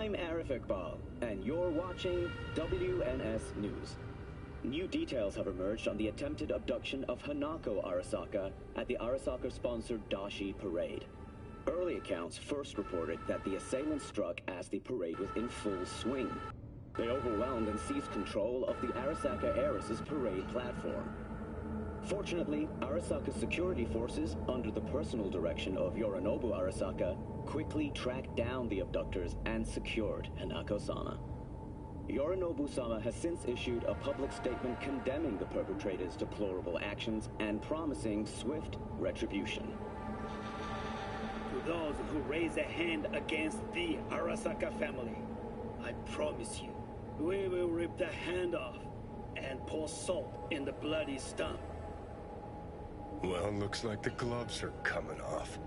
I'm Arif Iqbal, and you're watching WNS News. New details have emerged on the attempted abduction of Hanako Arasaka at the Arasaka-sponsored Dashi Parade. Early accounts first reported that the assailants struck as the parade was in full swing. They overwhelmed and seized control of the Arasaka heiress's parade platform. Fortunately, Arasaka's security forces, under the personal direction of Yorinobu Arasaka, quickly tracked down the abductors and secured Hanako-sama. Yorinobu-sama has since issued a public statement condemning the perpetrators' deplorable actions and promising swift retribution. To those who raise a hand against the Arasaka family, I promise you, we will rip the hand off and pour salt in the bloody stump. Well, looks like the gloves are coming off.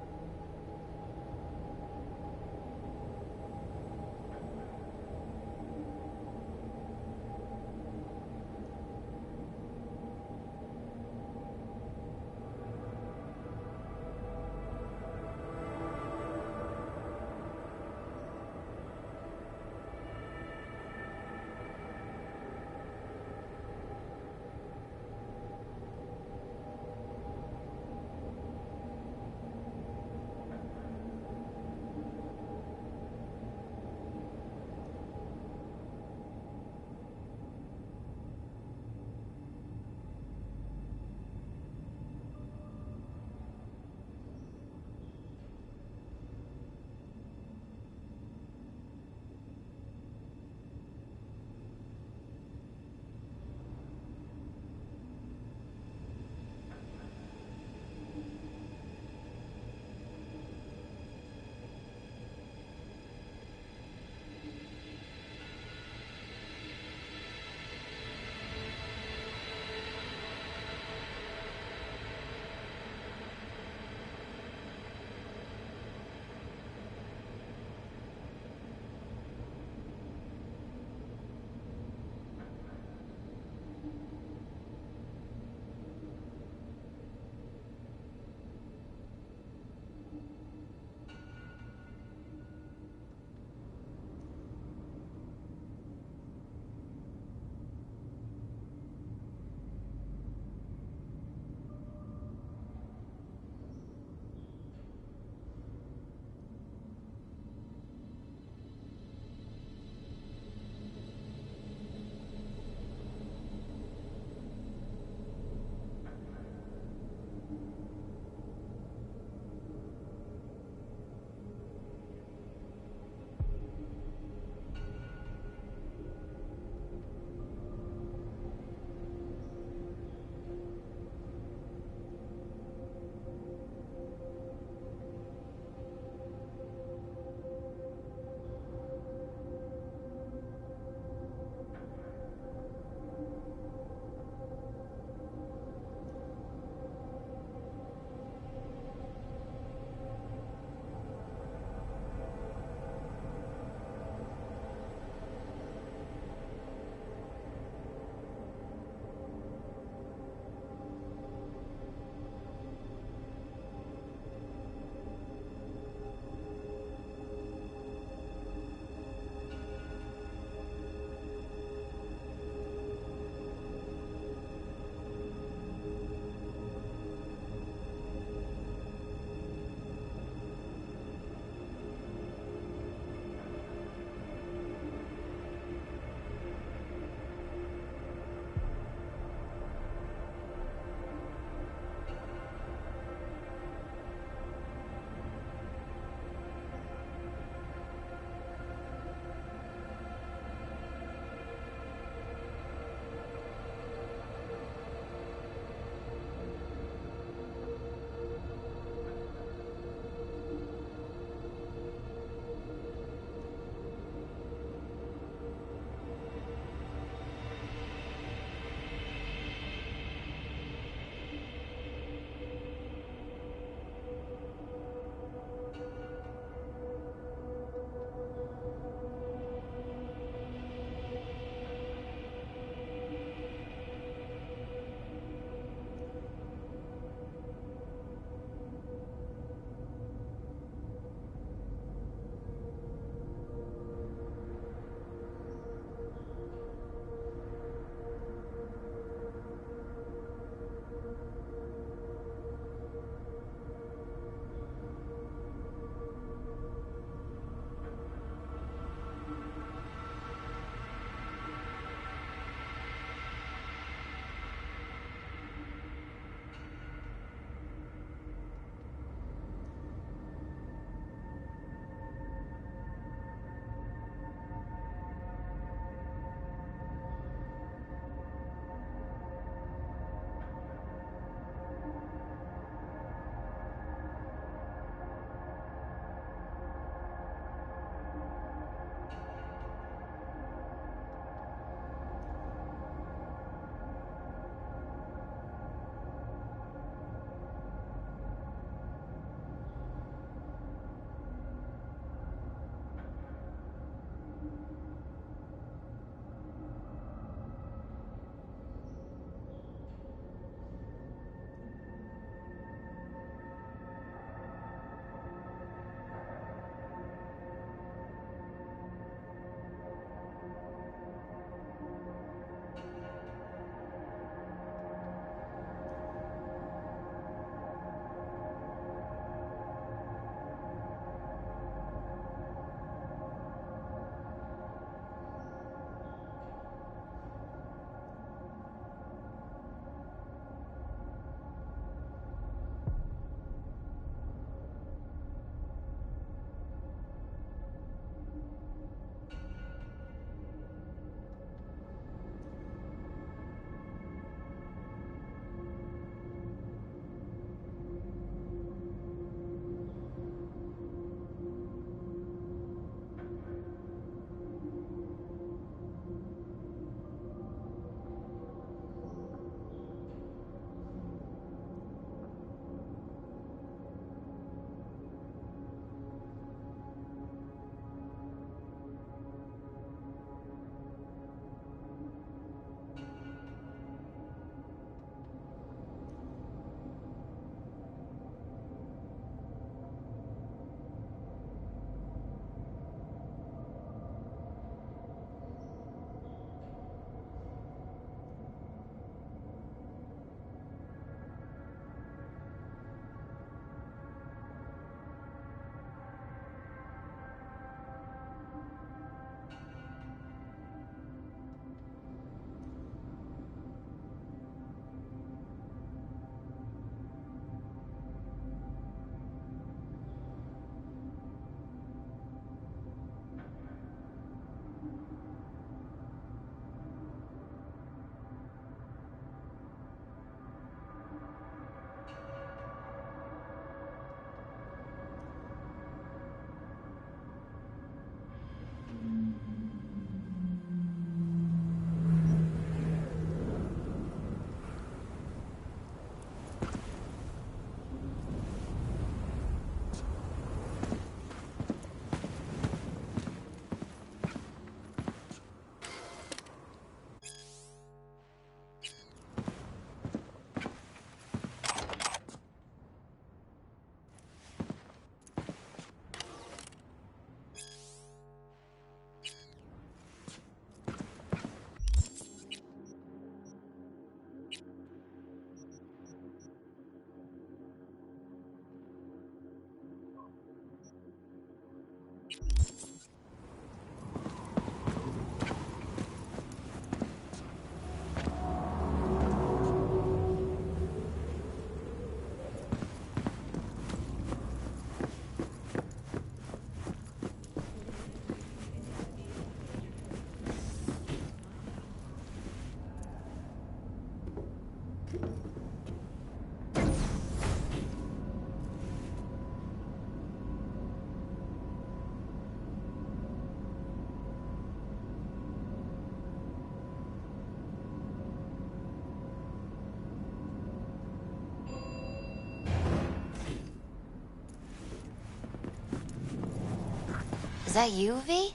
Is that you, V?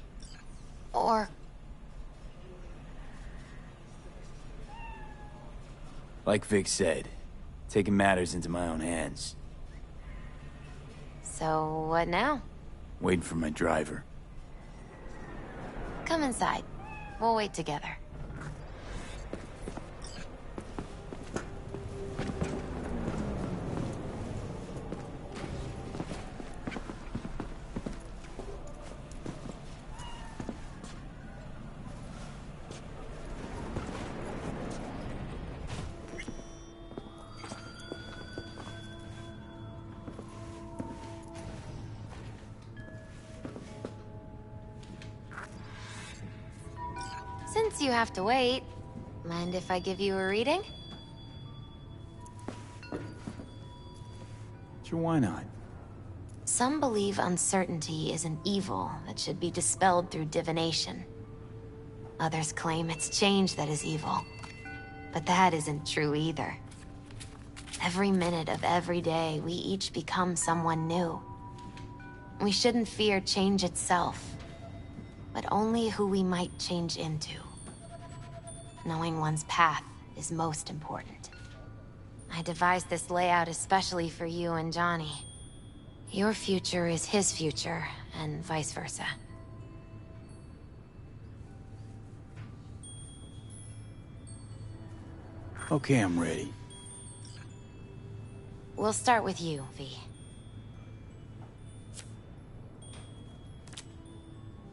Or... Like Vic said, taking matters into my own hands. So, what now? Waiting for my driver. Come inside. We'll wait together. Since you have to wait, mind if I give you a reading? Sure, why not? Some believe uncertainty is an evil that should be dispelled through divination. Others claim it's change that is evil. But that isn't true either. Every minute of every day, we each become someone new. We shouldn't fear change itself, but only who we might change into. Knowing one's path is most important. I devised this layout especially for you and Johnny. Your future is his future, and vice versa. Okay, I'm ready. We'll start with you, V.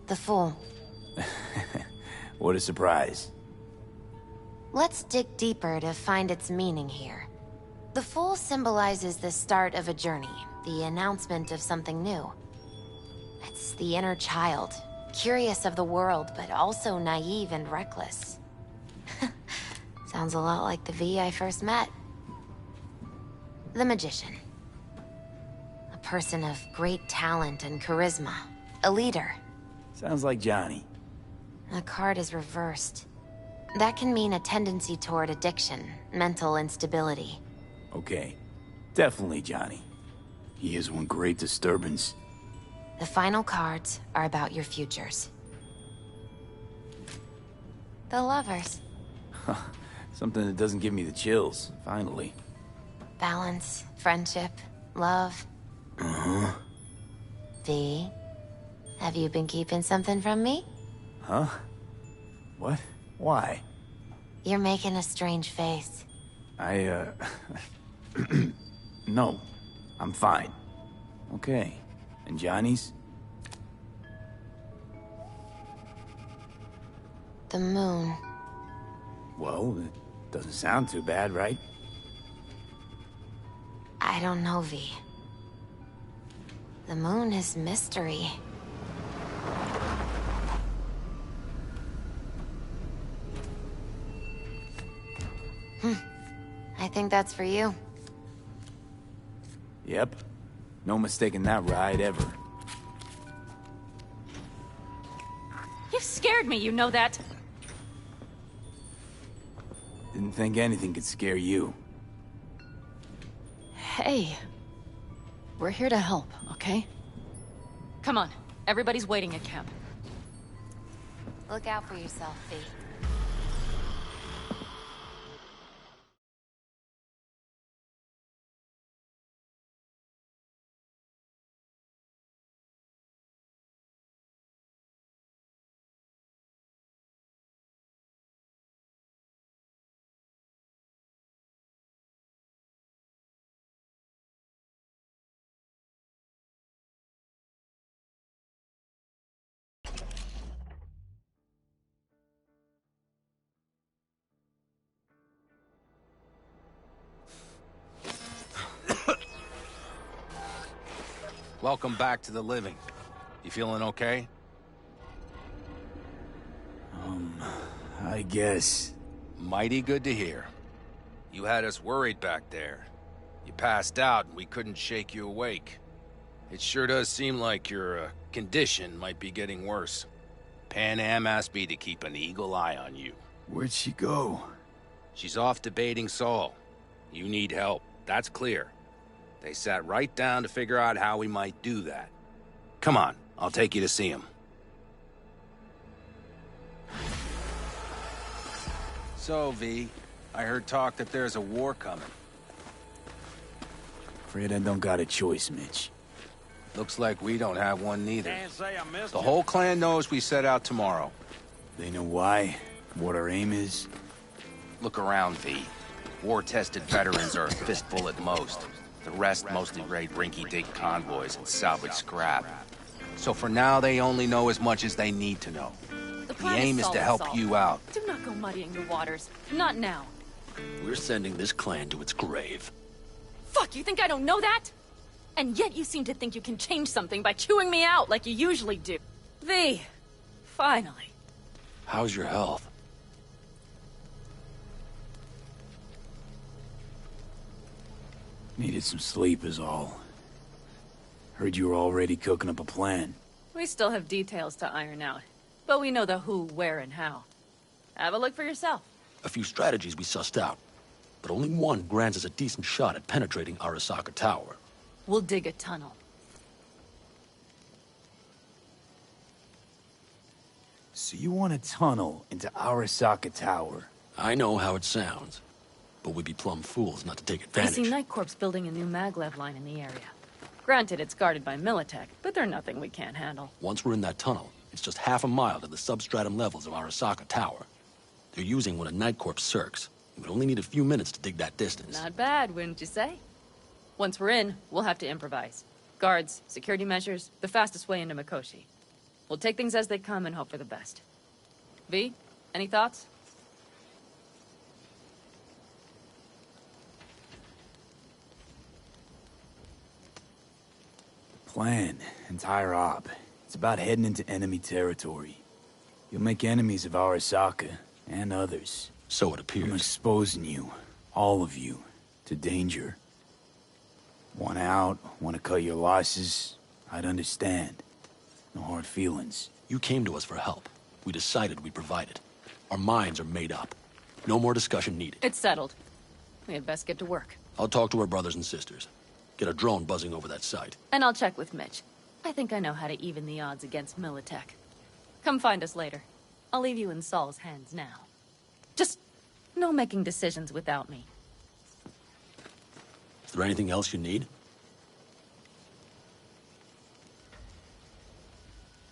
The Fool. What a surprise. Let's dig deeper to find its meaning here. The Fool symbolizes the start of a journey, the announcement of something new. It's the inner child, curious of the world, but also naive and reckless. Sounds a lot like the V I first met. The Magician. A person of great talent and charisma. A leader. Sounds like Johnny. The card is reversed. That can mean a tendency toward addiction, mental instability. Okay. Definitely Johnny. He is one great disturbance. The final cards are about your futures. The Lovers. Something that doesn't give me the chills, finally. Balance, friendship, love. Uh-huh. V, have you been keeping something from me? Huh? What? Why? You're making a strange face. No. I'm fine. Okay. And Johnny's? The moon. Well, it doesn't sound too bad, right? I don't know, V. The moon is mystery. I think that's for you. Yep. No mistaking that ride ever. You've scared me, you know that? Didn't think anything could scare you. Hey. We're here to help, okay? Come on. Everybody's waiting at camp. Look out for yourself, V. Welcome back to the living. You feeling okay? I guess. Mighty good to hear. You had us worried back there. You passed out and we couldn't shake you awake. It sure does seem like your condition might be getting worse. Pan Am asked me to keep an eagle eye on you. Where'd she go? She's off debating Saul. You need help, that's clear. They sat right down to figure out how we might do that. Come on, I'll take you to see him. So, V, I heard talk that there's a war coming. Afraid I don't got a choice, Mitch. Looks like we don't have one neither. Can't say I missed The you. whole clan knows we set out tomorrow. They know why? What our aim is? Look around, V. War-tested veterans are a fistful at most. The rest mostly raid rinky-dink convoys and salvage scrap. So for now, they only know as much as they need to know. The aim is to help you out. Do not go muddying the waters. Not now. We're sending this clan to its grave. Fuck, you think I don't know that? And yet you seem to think you can change something by chewing me out like you usually do. V, finally. How's your health? Needed some sleep is all. Heard you were already cooking up a plan. We still have details to iron out, but we know the who, where, and how. Have a look for yourself. A few strategies we sussed out, but only one grants us a decent shot at penetrating Arasaka Tower. We'll dig a tunnel. So you want a tunnel into Arasaka Tower? I know how it sounds, but we'd be plumb fools not to take I advantage. see Night Corps building a new maglev line in the area. Granted, it's guarded by Militech, but they're nothing we can't handle. Once we're in that tunnel, it's just half a mile to the substratum levels of Arasaka Tower. They're using one of Night Corps' circs. We'd only need a few minutes to dig that distance. Not bad, wouldn't you say? Once we're in, we'll have to improvise. Guards, security measures, the fastest way into Mikoshi. We'll take things as they come and hope for the best. V, any thoughts? Plan, entire op. It's about heading into enemy territory. You'll make enemies of Arasaka, and others. So it I'm appears. exposing you, all of you, to danger. Want out, want to cut your losses, I'd understand. No hard feelings. You came to us for help. We decided we'd provide it. Our minds are made up. No more discussion needed. It's settled. We had best get to work. I'll talk to our brothers and sisters. Get a drone buzzing over that site. And I'll check with Mitch. I think I know how to even the odds against Militech. Come find us later. I'll leave you in Saul's hands now. Just no making decisions without me. Is there anything else you need?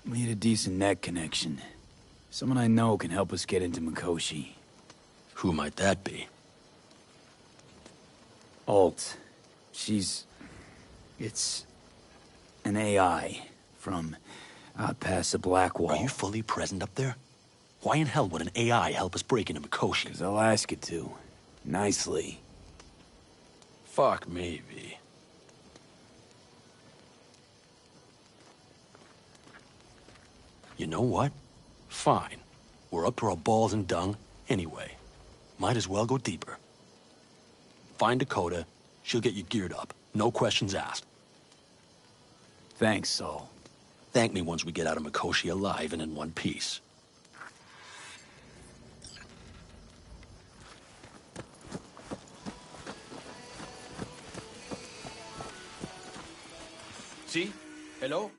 Need a decent net connection. Someone I know can help us get into Mikoshi. Who might that be? Alt. It's an AI from out past the Black Wall. Are you fully present up there? Why in hell would an AI help us break into Mikoshi? 'Cause I'll ask it to. Nicely. Fuck me, V. You know what? Fine. We're up to our balls in dung anyway. Might as well go deeper. Find Dakota. She'll get you geared up. No questions asked. Thanks, Saul. Thank me once we get out of Mikoshi alive and in one piece. See? Hello?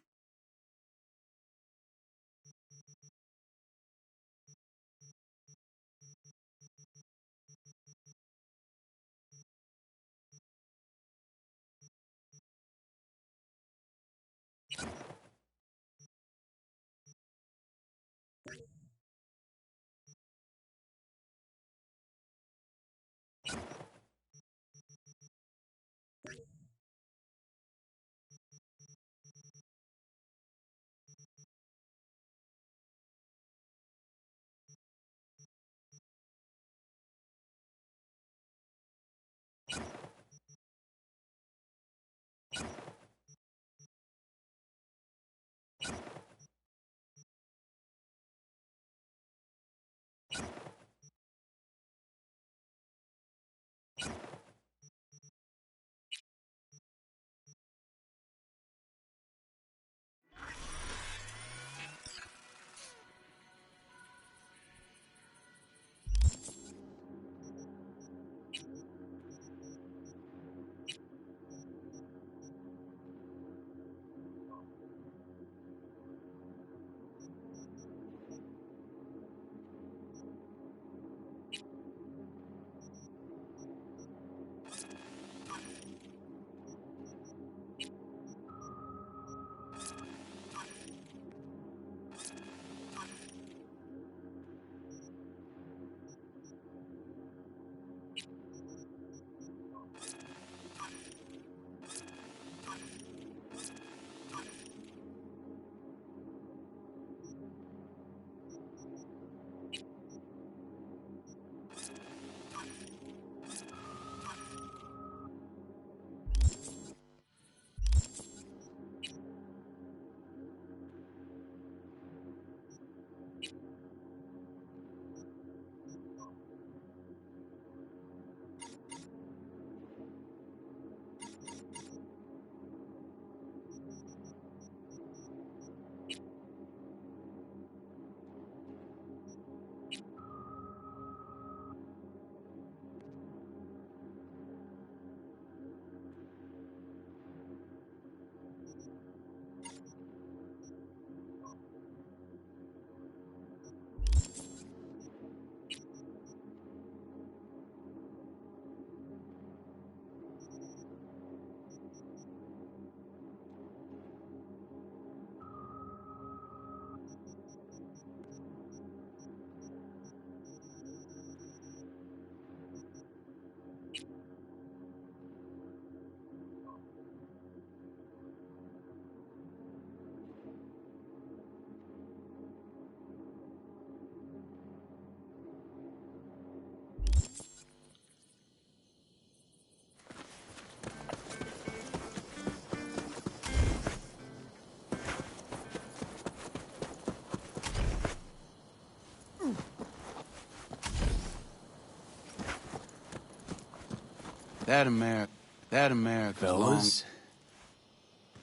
That America's Fellas,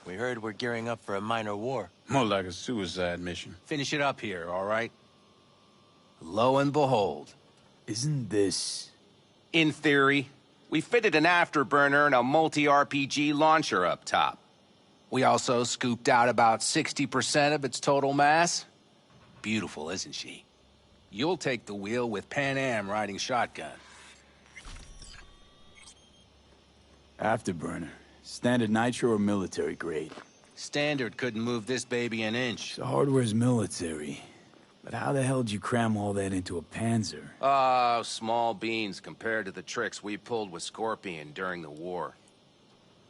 We heard we're gearing up for a minor war. more like a suicide mission. Finish it up here, all right? Lo and behold. isn't this... In theory, we fitted an afterburner and a multi-RPG launcher up top. We also scooped out about 60% of its total mass. Beautiful, isn't she? You'll take the wheel with Pan Am riding shotgun. Afterburner. Standard nitro or military grade? Standard couldn't move this baby an inch. The hardware's military. But how the hell did you cram all that into a Panzer? Small beans compared to the tricks we pulled with Scorpion during the war.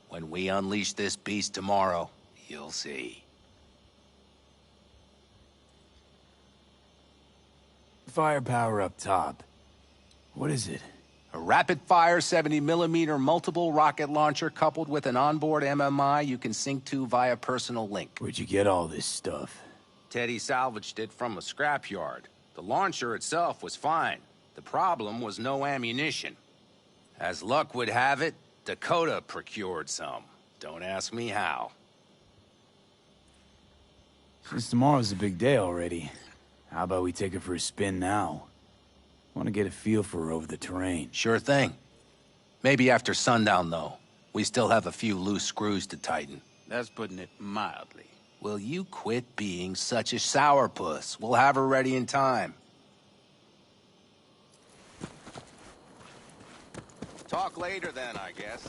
When we unleash this beast tomorrow, you'll see. Firepower up top. What is it? A rapid-fire 70mm multiple rocket launcher coupled with an onboard MMI you can sync to via personal link. Where'd you get all this stuff? Teddy salvaged it from a scrapyard. The launcher itself was fine. The problem was no ammunition. As luck would have it, Dakota procured some. Don't ask me how. Since tomorrow's a big day already, how about we take her for a spin now? Want to get a feel for her over the terrain. Sure thing. Maybe after sundown, though. We still have a few loose screws to tighten. That's putting it mildly. Will you quit being such a sourpuss? We'll have her ready in time. Talk later then, I guess.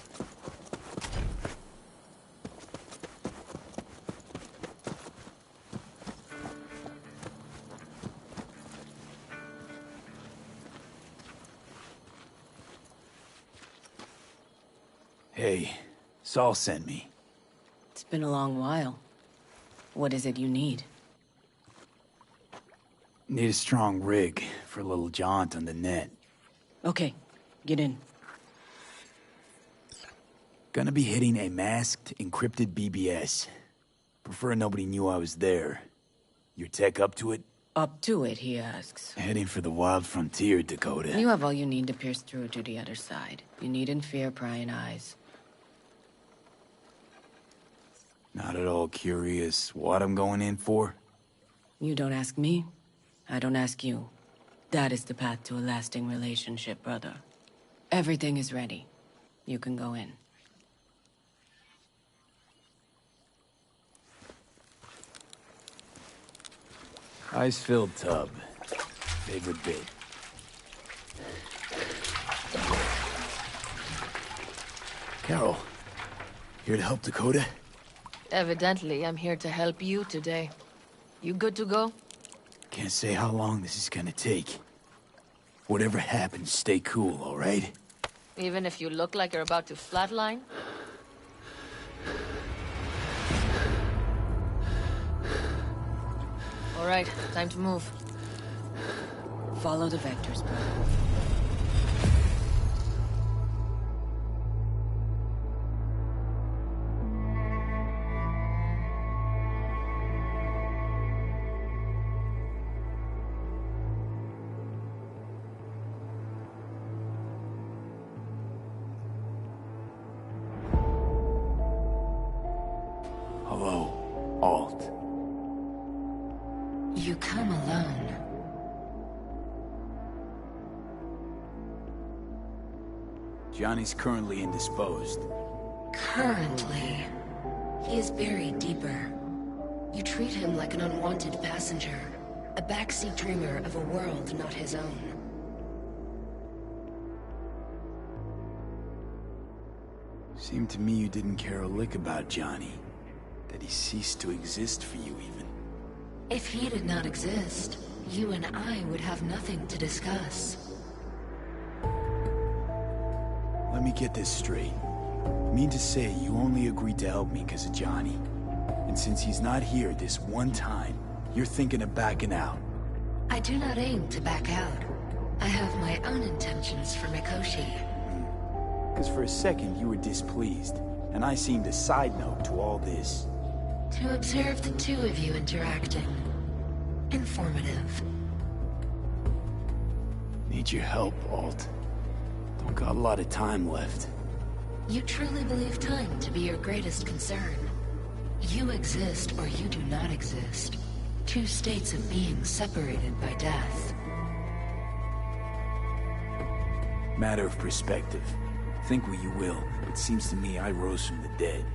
Hey, Saul sent me. It's been a long while. What is it you need? Need a strong rig for a little jaunt on the net. Okay, get in. Gonna be hitting a masked, encrypted BBS. Prefer nobody knew I was there. Your tech up to it? Up to it, he asks. Heading for the wild frontier, Dakota. You have all you need to pierce through to the other side. You needn't fear prying eyes. Not at all curious what I'm going in for? You don't ask me, I don't ask you. That is the path to a lasting relationship, brother. Everything is ready. You can go in. Ice-filled tub. Favorite bit. Carol, here to help Dakota? Evidently, I'm here to help you today. You good to go? Can't say how long this is gonna take. Whatever happens, stay cool, all right? Even if you look like you're about to flatline? All right, time to move. Follow the vectors, brother. Hello, Alt. You come alone. Johnny's currently indisposed. Currently, he is buried deeper. You treat him like an unwanted passenger, a backseat dreamer of a world not his own. Seemed to me you didn't care a lick about Johnny. That he ceased to exist for you, even. If he did not exist, you and I would have nothing to discuss. Let me get this straight. You mean to say you only agreed to help me because of Johnny? And since he's not here this one time, you're thinking of backing out? I do not aim to back out. I have my own intentions for Mikoshi. Because for a second you were displeased, and I seemed a side note to all this. To observe the two of you interacting. Informative. Need your help, Alt. Don't got a lot of time left. You truly believe time to be your greatest concern. You exist or you do not exist. Two states of being separated by death. Matter of perspective. Think what you will, it seems to me I rose from the dead.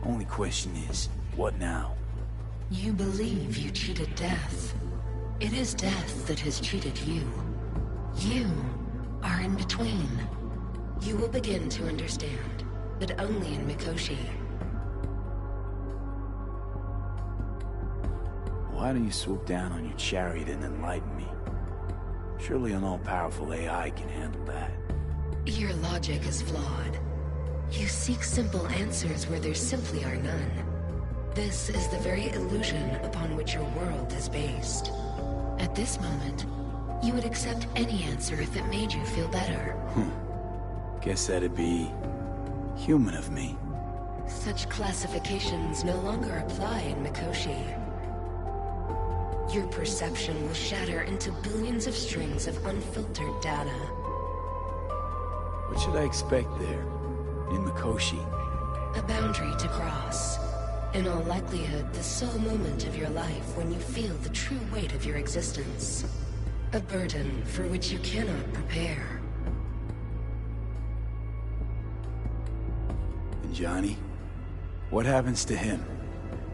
Only question is, what now? You believe you cheated death. It is death that has cheated you. You are in between. You will begin to understand, but only in Mikoshi. Why don't you swoop down on your chariot and enlighten me? Surely an all-powerful AI can handle that. Your logic is flawed. You seek simple answers where there simply are none. This is the very illusion upon which your world is based. At this moment, you would accept any answer if it made you feel better. Guess that'd be human of me. Such classifications no longer apply in Mikoshi. Your perception will shatter into billions of strings of unfiltered data. What should I expect there, in Mikoshi? A boundary to cross. In all likelihood, the sole moment of your life when you feel the true weight of your existence. A burden for which you cannot prepare. And Johnny? What happens to him?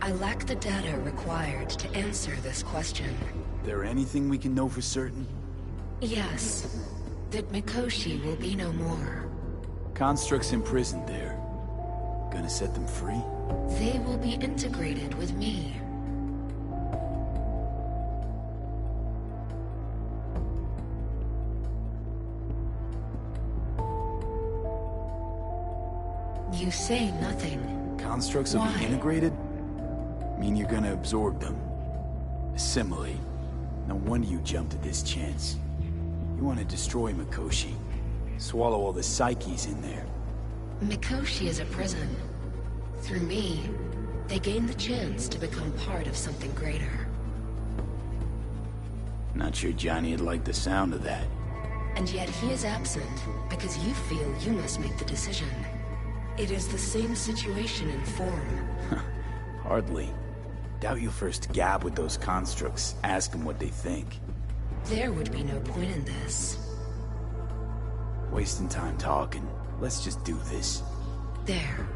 I lack the data required to answer this question. There anything we can know for certain? Yes. That Mikoshi will be no more. Constructs imprisoned there. Gonna set them free? They will be integrated with me. You say nothing. Constructs will be integrated? Mean you're gonna absorb them? Assimilate. No wonder you jumped at this chance. You want to destroy Mikoshi. Swallow all the psyches in there. Mikoshi is a prison. Through me, they gain the chance to become part of something greater. Not sure Johnny'd like the sound of that. And yet he is absent because you feel you must make the decision. It is the same situation in form. Hardly. Doubt you'll first gab with those constructs, ask them what they think. There would be no point in this. Wasting time talking. Let's just do this. There.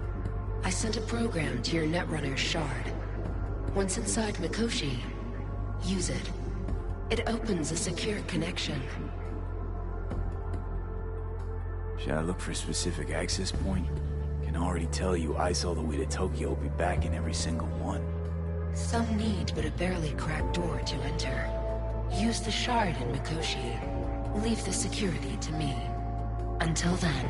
I sent a program to your Netrunner's shard. Once inside Mikoshi, use it. It opens a secure connection. Should I look for a specific access point? Can already tell you ice all the way to Tokyo will be back in every single one. Some need but a barely cracked door to enter. Use the shard in Mikoshi. Leave the security to me. Until then...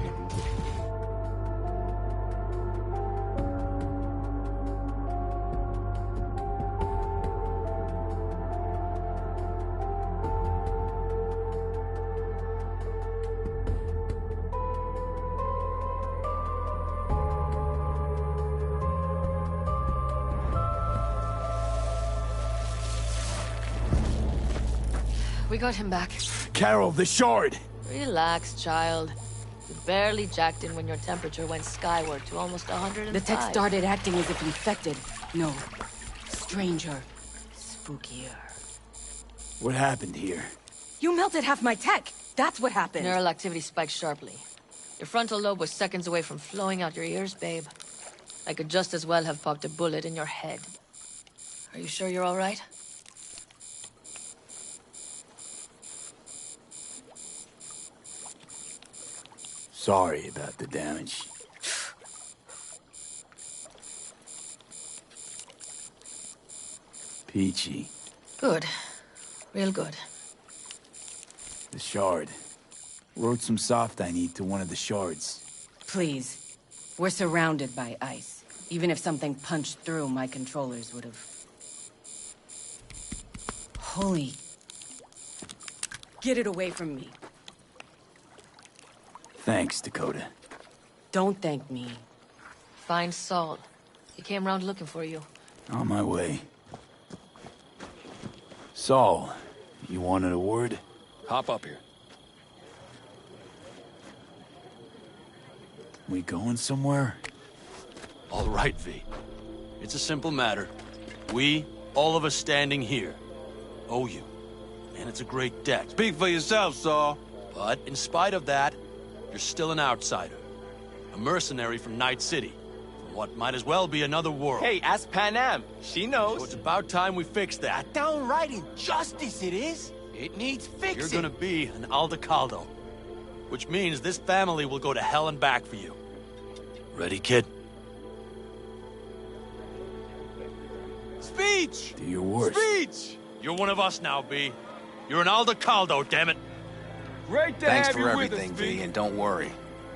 We got him back. Carol, the shard! Relax, child. You barely jacked in when your temperature went skyward to almost 105. The tech started acting as if infected. No. Stranger. Spookier. What happened here? You melted half my tech! That's what happened! Neural activity spiked sharply. Your frontal lobe was seconds away from flowing out your ears, babe. I could just as well have popped a bullet in your head. Are you sure you're all right? Sorry about the damage. Peachy. Good. Real good. The shard. Wrote some soft I need to one of the shards. Please. We're surrounded by ice. Even if something punched through, my controllers would have... Holy... Get it away from me. Thanks, Dakota. Don't thank me. Find Saul. He came round looking for you. On my way. Saul, you wanted a word? Hop up here. We going somewhere? All right, V. It's a simple matter. We, all of us standing here, owe you. And it's a great debt. Speak for yourself, Saul. But in spite of that, you're still an outsider. A mercenary from Night City. From what might as well be another world. Hey, ask Panam. She knows. So it's about time we fix that. A downright injustice it is. It needs fixing. You're gonna be an Aldecaldo. Which means this family will go to hell and back for you. Ready, kid? Speech! Do your worst. Speech! You're one of us now, B. You're an Aldecaldo, damn it. Great to Thanks have for you everything, with us, V, and don't worry.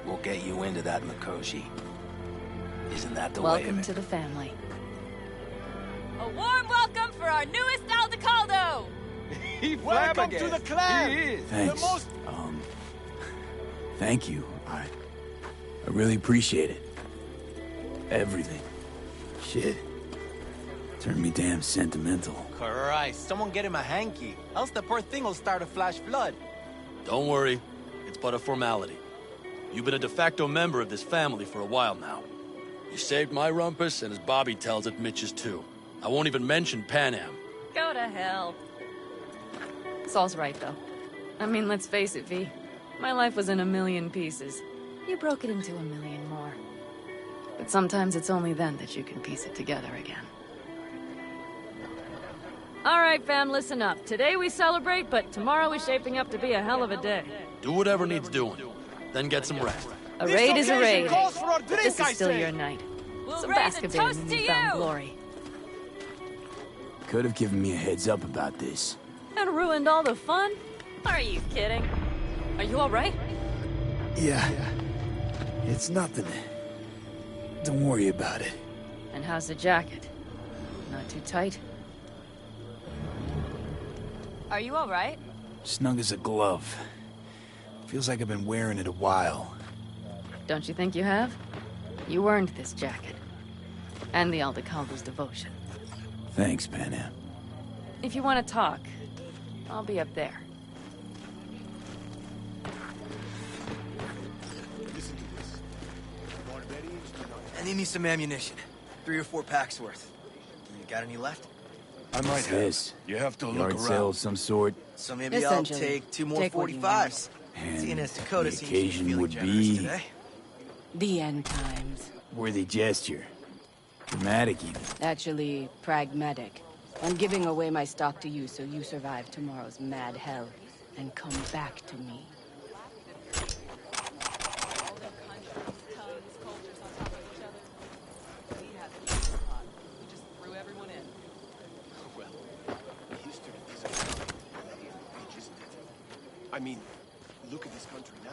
We'll get you into that Mikoshi. Isn't that the way Welcome of it? to the family. A warm welcome for our newest Aldecaldo! Welcome to the clan! He is. Thanks. Thank you. I really appreciate it. Everything. Shit. Turned me damn sentimental. Christ, someone get him a hanky. Else the poor thing will start a flash flood. Don't worry. It's but a formality. You've been a de facto member of this family for a while now. You saved my rumpus, and as Bobby tells it, Mitch's too. I won't even mention Panam. Go to hell. Saul's right, though. I mean, let's face it, V. My life was in a million pieces. You broke it into a million more. But sometimes it's only then that you can piece it together again. All right, fam, listen up. Today we celebrate, but tomorrow is shaping up to be a hell of a day. Do whatever needs doing. Then get some rest. A raid is a raid. But This is still your night. So bask a bit in newfound glory. Could have given me a heads up about this. And ruined all the fun? Are you kidding? Are you all right? Yeah. It's nothing. Don't worry about it. And how's the jacket? Not too tight? Are you all right? Snug as a glove. Feels like I've been wearing it a while. Don't you think you have? You earned this jacket. And the Aldecaldo's devotion. Thanks, Panam. If you want to talk, I'll be up there. I need me some ammunition. 3 or 4 packs worth. You got any left? I might have. You have to look Yard sale around. of some sort. So maybe I'll take 2 more 45s. And Seeing as Dakota the seems to be occasion feeling would generous be today. The end times. worthy gesture. Dramatic even. Actually, pragmatic. I'm giving away my stock to you so you survive tomorrow's mad hell and come back to me. I mean, look at this country now.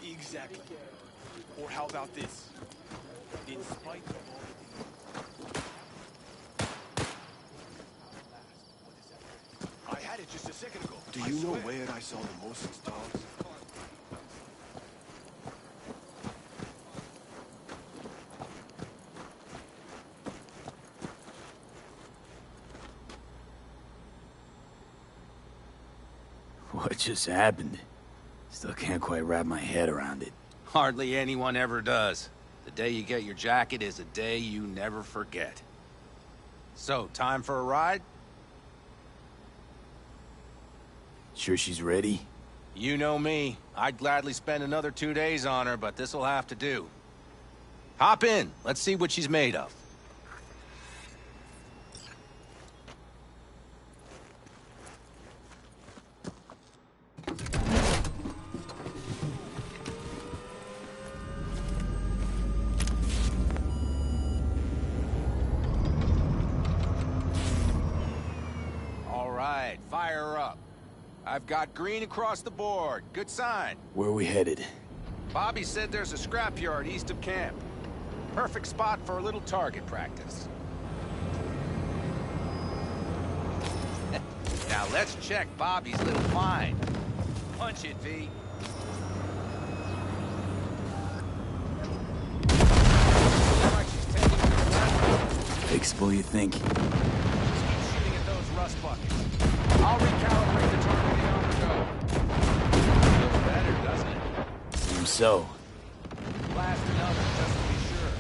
Exactly. Or how about this? In spite of all I had it just a second ago. Do you know where I saw the most stars? What just happened? Still can't quite wrap my head around it. Hardly anyone ever does. The day you get your jacket is a day you never forget. So, time for a ride? Sure she's ready? You know me. I'd gladly spend another 2 days on her, but this'll have to do. Hop in. Let's see what she's made of. Fire her up. I've got green across the board. Good sign. Where are we headed? Bobby said there's a scrapyard east of camp. Perfect spot for a little target practice. Now let's check Bobby's little find. Punch it, V. Fixable, you think? Just keep shooting at those rust buckets. I'll recalibrate the targeting on the go. Feels better, doesn't it? Seems so. Blast another, just to be sure.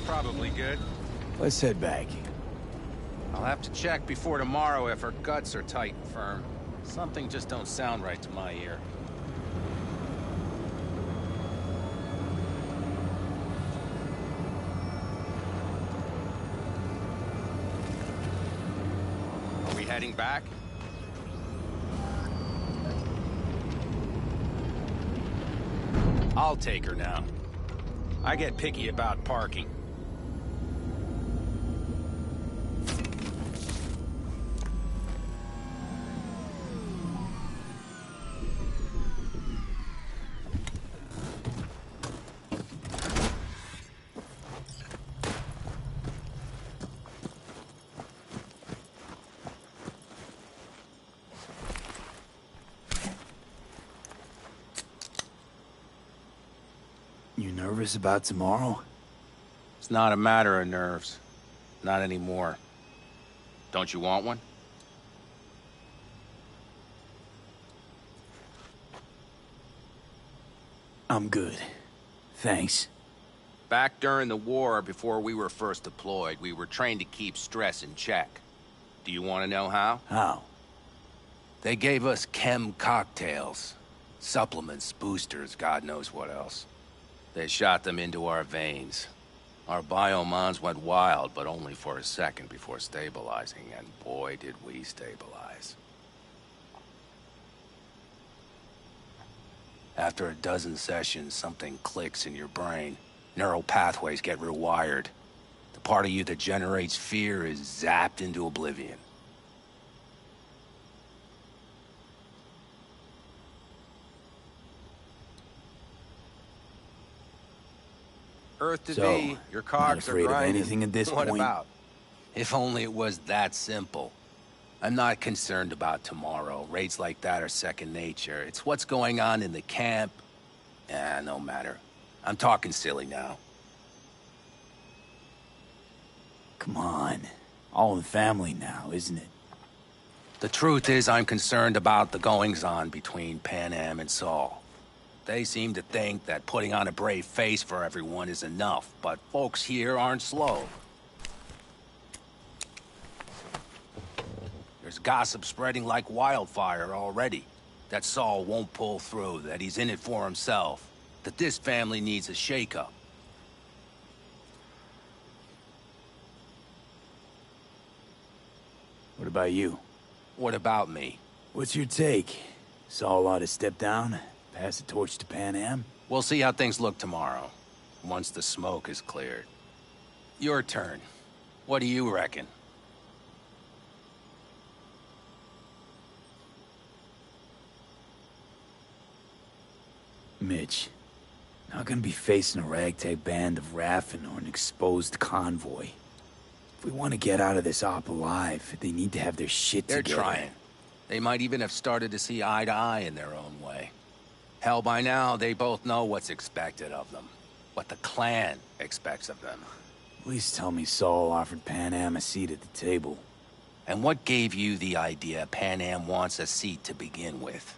Probably good. Let's head back. I'll have to check before tomorrow if her guts are tight and firm. Something just don't sound right to my ear. Are we heading back? I'll take her now. I get picky about parking. You nervous about tomorrow? It's not a matter of nerves. Not anymore. Don't you want one? I'm good. Thanks. Back during the war, before we were first deployed, we were trained to keep stress in check. Do you want to know how? How? They gave us chem cocktails. Supplements, boosters, God knows what else. They shot them into our veins. Our biomons went wild, but only for a second before stabilizing, and boy did we stabilize. After a dozen sessions, something clicks in your brain. Neural pathways get rewired. The part of you that generates fear is zapped into oblivion. Earth to V, your cogs are grinding. Not afraid of anything at this point? What about? If only it was that simple. I'm not concerned about tomorrow. Raids like that are second nature. It's what's going on in the camp. No matter. I'm talking silly now. Come on. All in the family now, isn't it? The truth is, I'm concerned about the goings-on between Pan Am and Saul. They seem to think that putting on a brave face for everyone is enough, but folks here aren't slow. There's gossip spreading like wildfire already. That Saul won't pull through, that he's in it for himself, that this family needs a shake-up. What about you? What about me? What's your take? Saul ought to step down? Pass the torch to Pan Am? We'll see how things look tomorrow, once the smoke is cleared. Your turn. What do you reckon? Mitch, not gonna be facing a ragtag band of Raffen or an exposed convoy. If we want to get out of this op alive, they need to have their shit together. They're trying. They might even have started to see eye to eye in their own way. Hell, by now, they both know what's expected of them. What the clan expects of them. Please tell me Saul offered Pan Am a seat at the table. And what gave you the idea Pan Am wants a seat to begin with?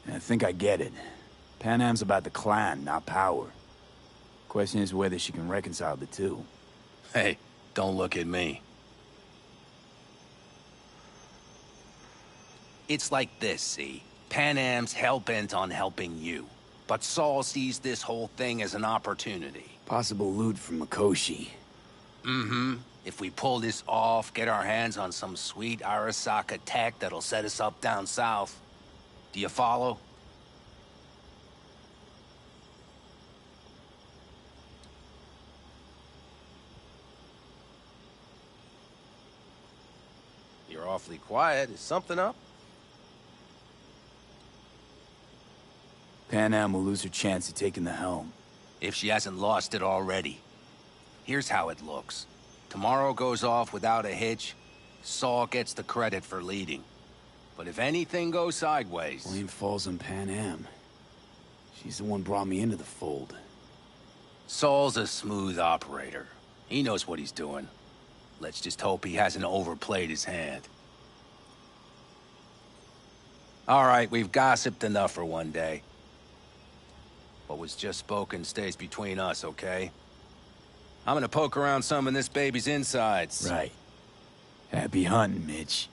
I think I get it. Panam's about the clan, not power. Question is whether she can reconcile the two. Hey, don't look at me. It's like this, see? Panam's hell-bent on helping you. But Saul sees this whole thing as an opportunity. Possible loot from Mikoshi. Mm-hmm. If we pull this off, get our hands on some sweet Arasaka tech that'll set us up down south. Do you follow? You're awfully quiet. Is something up? Panam will lose her chance of taking the helm. If she hasn't lost it already. Here's how it looks. Tomorrow goes off without a hitch. Saul gets the credit for leading. But if anything goes sideways... Blame falls on Panam. She's the one brought me into the fold. Saul's a smooth operator. He knows what he's doing. Let's just hope he hasn't overplayed his hand. All right, we've gossiped enough for one day. What was just spoken stays between us, okay? I'm gonna poke around some of this baby's insides. Right. Happy hunting, Mitch.